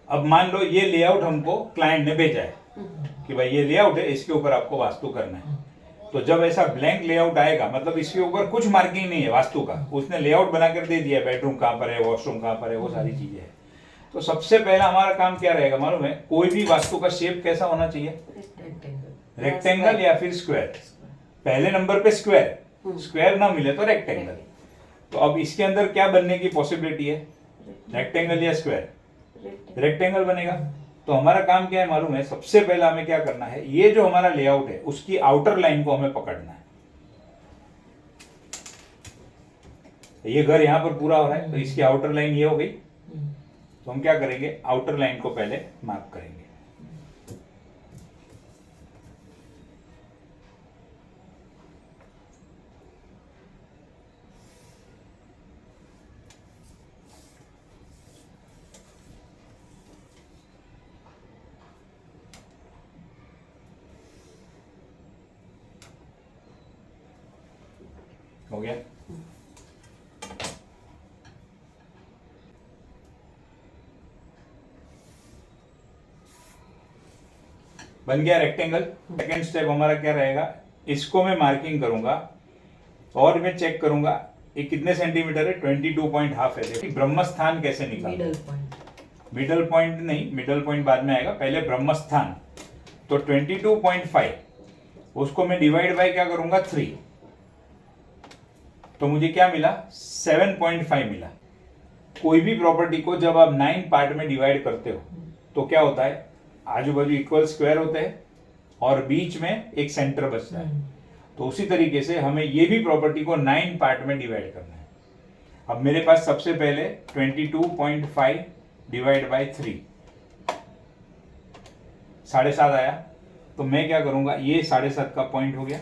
अब मान लो ये लेआउट हमको क्लाइंट ने भेजा है कि भाई ये लेआउट है, इसके ऊपर आपको वास्तु करना है। तो जब ऐसा ब्लैंक लेआउट आएगा, मतलब इसके ऊपर कुछ मार्किंग नहीं है वास्तु का, उसने लेआउट बनाकर दे दिया, बेडरूम कहाँ पर है, वॉशरूम कहाँ पर है, वो सारी चीजें हैं। तो सबसे पहला हमारा काम क्या रहेगा मालूम है? कोई भी वास्तु का शेप कैसा होना चाहिए? रेक्टेंगल या फिर स्क्वायर। पहले नंबर पे स्क्वायर, स्क्वायर ना मिले तो रेक्टेंगल। तो अब इसके अंदर क्या बनने की पॉसिबिलिटी है? रेक्टेंगल या स्क्वायर? रेक्टेंगल बनेगा। तो हमारा काम क्या है मालूम है? सबसे पहला हमें क्या करना है, ये जो हमारा लेआउट है उसकी आउटर लाइन को हमें पकड़ना है। ये घर यहां पर पूरा हो रहा है, तो इसकी आउटर लाइन ये हो गई। तो हम क्या करेंगे, आउटर लाइन को पहले मार्क करेंगे। हो गया? बन गया रेक्टेंगल। सेकेंड स्टेप हमारा क्या रहेगा, इसको मैं मार्किंग करूंगा और मैं चेक करूंगा ये कितने सेंटीमीटर है, 22.5 है। देखिए ब्रह्म स्थान कैसे निकालना, मिडल पॉइंट नहीं, मिडल पॉइंट बाद में आएगा, पहले ब्रह्म स्थान। तो 22.5 उसको मैं डिवाइड बाय क्या करूंगा, 3। तो मुझे क्या मिला, 7.5 मिला। कोई भी प्रॉपर्टी को जब आप 9 पार्ट में डिवाइड करते हो तो क्या होता है, आजू बाजू इक्वल स्क्वायर होते हैं और बीच में एक सेंटर बचता है। तो उसी तरीके से हमें ये भी प्रॉपर्टी को 9 पार्ट में डिवाइड करना है। अब मेरे पास सबसे पहले 22.5 डिवाइड बाय 3 7.5 आया। तो मैं क्या करूंगा, ये 7.5 का पॉइंट हो गया,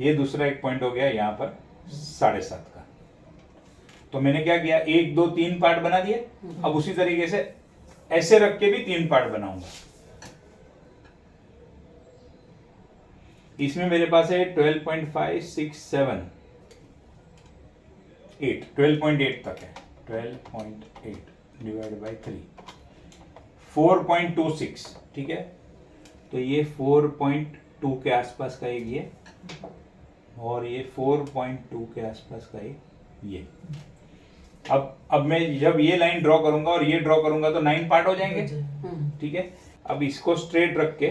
ये दूसरा एक पॉइंट हो गया यहां पर 7.5 का। तो मैंने क्या किया, 1 2 3 पार्ट बना दिए। अब उसी तरीके से ऐसे रख के भी 3 पार्ट बनाऊंगा। इसमें मेरे पास है 12.5 6 7 8, 12.8 तक है। 12.8 डिवाइड बाय 3 4.26, ठीक है। तो ये 4.2 के आसपास का एक ये, और ये 4.2 के आसपास का एक ये। अब मैं जब ये लाइन ड्रॉ करूंगा और ये ड्रॉ करूंगा तो 9 पार्ट हो जाएंगे, ठीक है। अब इसको स्ट्रेट रख के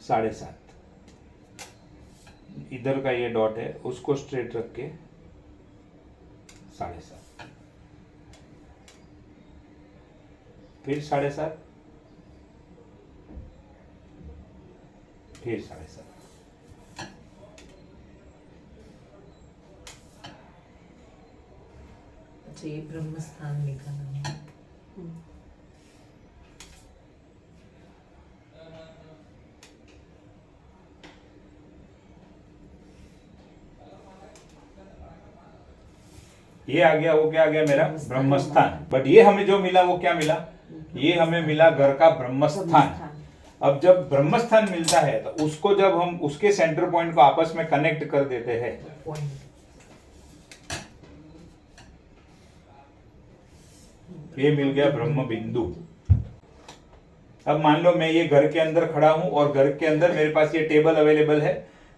7.5, इधर का ये डॉट है उसको स्ट्रेट रख के 7.5, फिर 7.5, फिर 7.5। ये ब्रह्म स्थान निकालना है। ये आ गया, वो क्या आ गया मेरा ब्रह्मस्थान। बट ये हमें जो मिला वो क्या मिला, ये हमें मिला घर का ब्रह्मस्थान। अब जब ब्रह्मस्थान मिलता है तो उसको जब हम उसके सेंटर पॉइंट को आपस में कनेक्ट कर देते हैं, ये मिल गया ब्रह्म बिंदु। अब मान लो मैं ये घर के अंदर खड़ा हूं और घर के अंदर मेरे पास ये टेबल अवेलेबल है,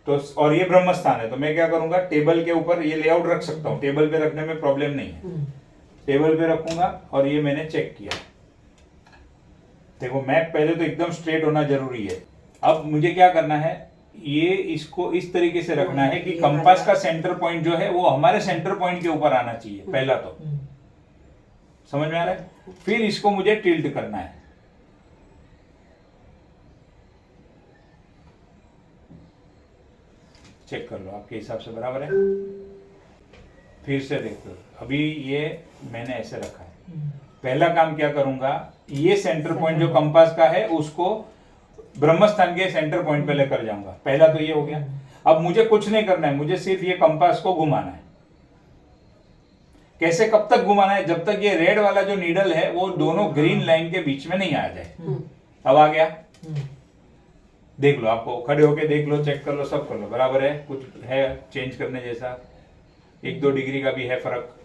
तो और ये ब्रह्म स्थान है, तो मैं क्या करूंगा, टेबल के ऊपर ये लेआउट रख सकता हूं। टेबल पे रखने में प्रॉब्लम नहीं है, टेबल पे रखूंगा और ये मैंने चेक किया। देखो मैप पहले तो एकदम स्ट्रेट होना जरूरी है। अब मुझे क्या करना है, ये इसको इस तरीके से रखना है कि कंपास का सेंटर पॉइंट जो है वो हमारे सेंटर पॉइंट के ऊपर आना चाहिए पहला। तो समझ में आ रहा है? फिर इसको मुझे टिल्ट करना है। चेक कर लो आपके हिसाब से बराबर है। फिर से देख लो, अभी ये मैंने ऐसे रखा है। पहला काम क्या करूंगा, ये सेंटर पॉइंट जो कंपास का है उसको ब्रह्मस्थान के सेंटर पॉइंट पे लेकर जाऊंगा। पहला तो ये हो गया। अब मुझे कुछ नहीं करना है, मुझे सिर्फ ये कंपास को घुमाना है। कैसे, कब तक घुमाना है, जब तक ये रेड वाला जो नीडल है वो दोनों ग्रीन लाइन के बीच में नहीं आ जाए। अब आ गया, देख लो, आपको खड़े होके देख लो, चेक कर लो, सब कर लो, बराबर है, कुछ है चेंज करने जैसा? 1-2 डिग्री का भी है फर्क।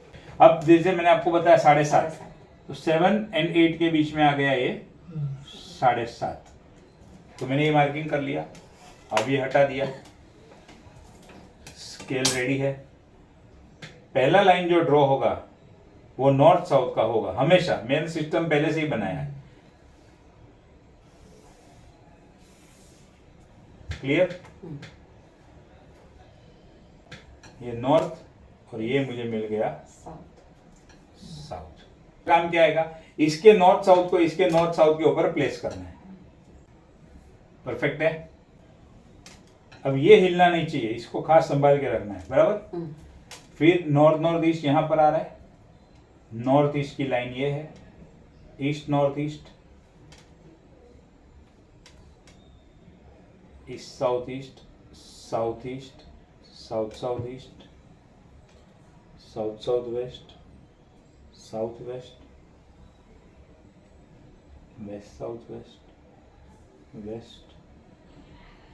अब जैसे मैंने आपको बताया 7.5, तो 7 और 8 के बीच में आ गया ये 7.5, तो मैंने ये मार्किंग कर लिया। अब ये हटा दिया, स्केल रेडी है। पहला लाइन जो ड्रॉ होगा वो नॉर्थ साउथ का होगा हमेशा, मैंने सिस्टम पहले से ही बनाया है। क्लियर? ये नॉर्थ और ये मुझे मिल गया साउथ। काम क्या आएगा, इसके नॉर्थ साउथ को इसके नॉर्थ साउथ के ऊपर प्लेस करना है। परफेक्ट है। अब ये हिलना नहीं चाहिए, इसको खास संभाल के रखना है, बराबर। फिर नॉर्थ नॉर्थ ईस्ट यहां पर आ रहा है, नॉर्थ ईस्ट की लाइन ये है, east north east, east south east, south east, south south east, south south west, south west, west south west, west,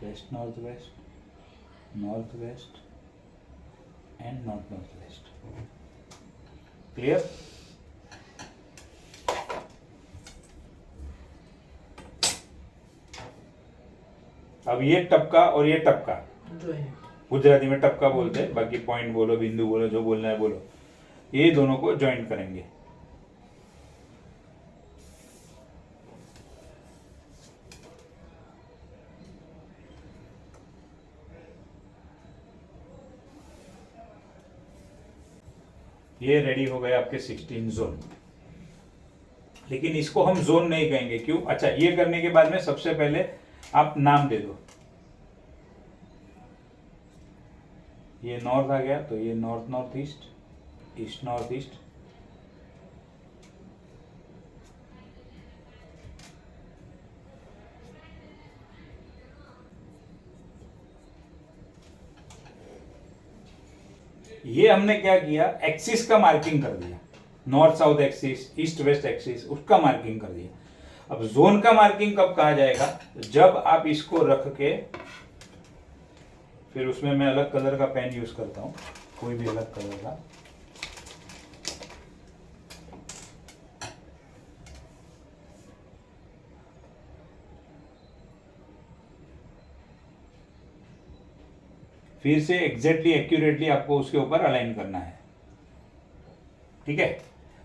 west north west, north west and north north west. Clear? अब ये टपका और ये टपका, गुजराती में टपका बोलते हैं, बाकी पॉइंट बोलो, बिंदु बोलो, जो बोलना है बोलो, ये दोनों को ज्वाइंट करेंगे। ये रेडी हो गए आपके 16 जोन। लेकिन इसको हम जोन नहीं कहेंगे, क्यों? अच्छा, ये करने के बाद में सबसे पहले आप नाम दे दो। ये नॉर्थ आ गया तो ये north north east, east north east, ये हमने क्या किया, एक्सिस का मार्किंग कर दिया, north south axis, east west axis, उसका मार्किंग कर दिया। अब जोन का मार्किंग कब कहा जाएगा, जब आप इसको रख के, फिर उसमें मैं अलग कलर का पेन यूज करता हूं, कोई भी अलग कलर का। फिर से एग्जैक्टली एक्यूरेटली आपको उसके ऊपर अलाइन करना है। ठीक है?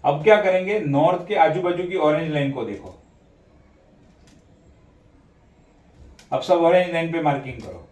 अब क्या करेंगे, नॉर्थ के आजू बाजू की ऑरेंज लाइन को देखो। अब सब ऑरेंज लाइन पे मार्किंग करो।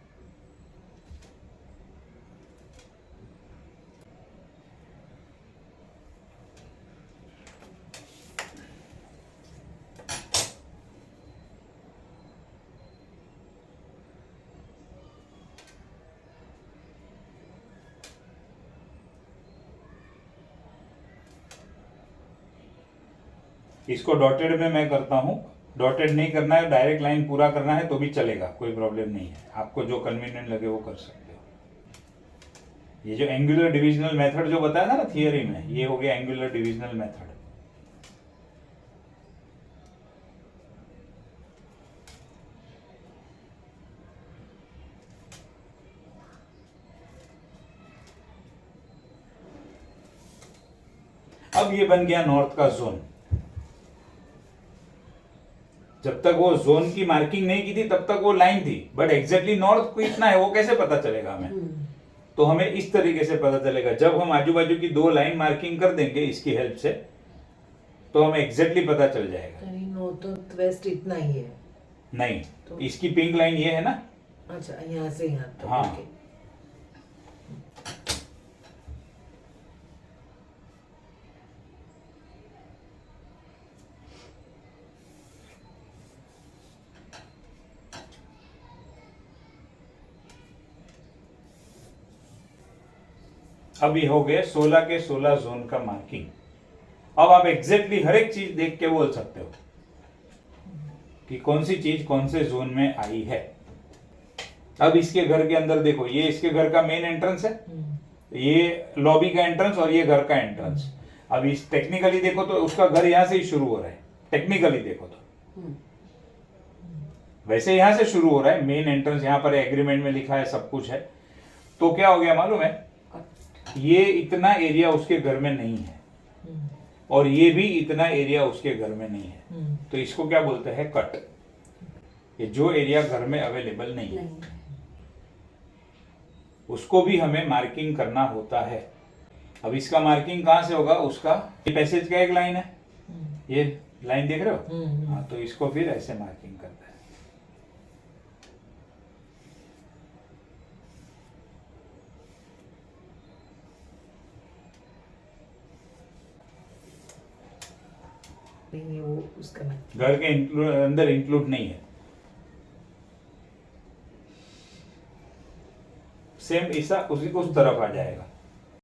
इसको डॉटेड में मैं करता हूं, डॉटेड नहीं करना है, डायरेक्ट लाइन पूरा करना है तो भी चलेगा, कोई प्रॉब्लम नहीं है। आपको जो कन्वीनियंट लगे वो कर सकते हो। ये जो एंगुलर डिविजनल मेथड जो बताया था ना थियरी में, ये हो गया एंगुलर डिविजनल मेथड। अब ये बन गया नॉर्थ का जोन। जब तक वो जोन की मार्किंग नहीं की थी तब तक वो लाइन थी, बट एग्जैक्टली नॉर्थ को इतना है वो कैसे पता चलेगा हमें? तो हमें इस तरीके से पता चलेगा, जब हम आजू बाजू की 2 लाइन मार्किंग कर देंगे इसकी हेल्प से, तो हमें एग्जैक्टली पता चल जाएगा। नॉर्थ वेस्ट इतना ही है? नहीं, तो इसकी पिंक लाइन ये है ना। अच्छा, यहाँ से यहाँ तक। हाँ। ओके। अब ये हो गए 16 के 16 जोन का मार्किंग। अब आप एग्जैक्टली हर एक चीज देख के बोल सकते हो कि कौन सी चीज कौन से जोन में आई है। अब इसके घर के अंदर देखो, ये इसके घर का मेन एंट्रेंस है, ये लॉबी का एंट्रेंस और ये घर का एंट्रेंस। अब इस टेक्निकली देखो तो उसका घर यहां से ही शुरू हो रहा है, टेक्निकली देखो तो वैसे यहां से शुरू हो रहा है, मेन एंट्रेंस यहां पर एग्रीमेंट में लिखा है, सब कुछ है। तो क्या हो गया मालूम है, ये इतना एरिया उसके घर में नहीं है हम्म, और ये भी इतना एरिया उसके घर में नहीं है, हम्म, तो इसको क्या बोलते हैं? कट। ये जो एरिया घर में अवेलेबल नहीं है नहीं है। उसको भी हमें मार्किंग करना होता है। अब इसका मार्किंग कहाँ से होगा? उसका ये पैसेज का एक लाइन है, ये लाइन देख रहे हो? हम्म, हाँ, तो इसको फिर ऐसे मार्किंग करता है। नहीं वो उसका नहीं। घर के अंदर इंक्लूड नहीं है। सेम ऐसा उसी को उस तरफ आ जाएगा।